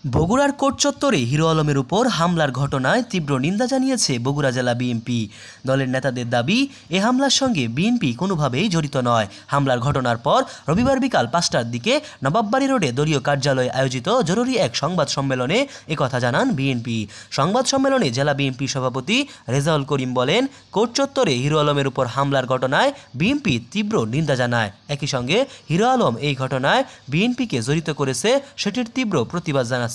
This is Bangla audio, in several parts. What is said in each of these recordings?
বগুড়ার কোর্ট চত্বরে হিরো আলমের উপর হামলার ঘটনায় তীব্র নিন্দা জানিয়েছে বগুড়া জেলা বিএনপি। দলের নেতাদের দাবি, এ হামলার সঙ্গে বিএনপি কোনোভাবেই জড়িত নয়। হামলার ঘটনার পর রবিবার বিকাল ৫টার দিকে নবাববাড়ি রোডে দলীয় কার্যালয়ে আয়োজিত জরুরি এক সংবাদ সম্মেলনে একথা জানান বিএনপি। সংবাদ সম্মেলনে জেলা বিএনপি সভাপতি রেজাউল করিম বলেন, কোর্ট চত্বরে হিরো আলমের উপর হামলার ঘটনায় বিএনপি তীব্র নিন্দা জানায়। একই সঙ্গে হিরো আলম এই ঘটনায় বিএনপিকে জড়িত করেছে সেটির তীব্র প্রতিবাদ জানাচ্ছে।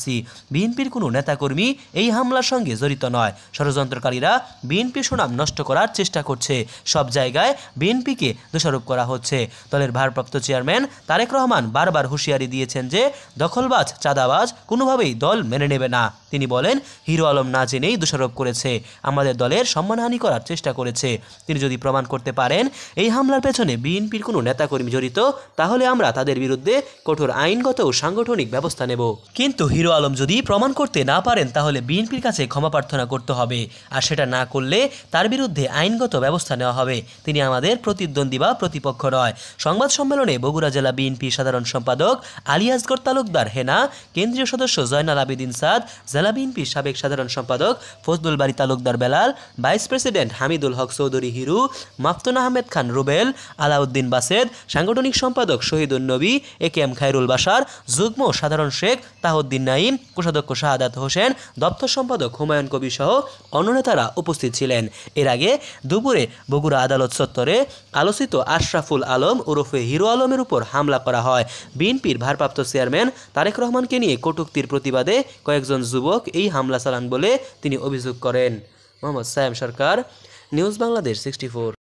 বিএনপির কোনো নেতাকর্মী এই হামলার সঙ্গে জড়িত নয়। ষড়যন্ত্রকারীরা বিএনপির সুনাম নষ্ট করার চেষ্টা করছে। সব জায়গায় বিএনপিকে দোষারোপ করা হচ্ছে। দলের ভারপ্রাপ্ত চেয়ারম্যান তারেক রহমান বারবার হুঁশিয়ারি দিয়েছেন যে দখলবাজ, চাঁদাবাজ কোনোভাবেই দল মেনে নেবে না। তিনি বলেন, হিরো আলম না জেনেই দোষারোপ করেছে, আমাদের দলের সম্মানহানি করার চেষ্টা করেছে। তিনি যদি প্রমাণ করতে পারেন এই হামলার পেছনে বিএনপির কোনো নেতাকর্মী জড়িত, তাহলে আমরা তাদের বিরুদ্ধে কঠোর আইনগত ও সাংগঠনিক ব্যবস্থা নেব। কিন্তু হিরো আলম যদি প্রমাণ করতে না পারেন, তাহলে বিএনপির কাছে ক্ষমা প্রার্থনা করতে হবে, আর সেটা না করলে তার বিরুদ্ধে আইনগত ব্যবস্থা নেওয়া হবে। তিনি আমাদের প্রতিদ্বন্দ্বী বা প্রতিপক্ষ নয়। সংবাদ সম্মেলনে বগুড়া জেলা বিএনপি সাধারণ সম্পাদক আলী আসগর তালুকদার হেনা, কেন্দ্রীয় সদস্য জয়নাল আবেদিন সাদ, জেলা বিএনপির সাবেক সাধারণ সম্পাদক ফজলুল বারী তালুকদার বেলাল, ভাইস প্রেসিডেন্ট হামিদুল হক চৌধুরী হিরু, মাফতুন আহমেদ খান রুবেল, আলাউদ্দিন বাসেদ, সাংগঠনিক সম্পাদক শহীদুল নবী, একেএম খায়রুল বাশার, যুগ্ম সাধারণ শেখ তাহউদ্দিন নাঈম, কোষাধ্যক্ষ শাহাদাত হোসেন, দপ্তর সম্পাদক হুমায়ুন কবির সহ অন্য নেতারা উপস্থিত ছিলেন। এর আগে দুপুরে বগুড়া আদালত চত্বরে আলোচিত আশরাফুল আলম ওরফে হিরো আলমের উপর হামলা করা হয়। বিএনপির ভারপ্রাপ্ত চেয়ারম্যান তারেক রহমানকে নিয়ে কটূক্তির প্রতিবাদে কয়েকজন যুবক এই হামলা চালান বলে তিনি অভিযোগ করেন। মোহাম্মদ সায়েম সরকার, নিউজ বাংলাদেশ 64।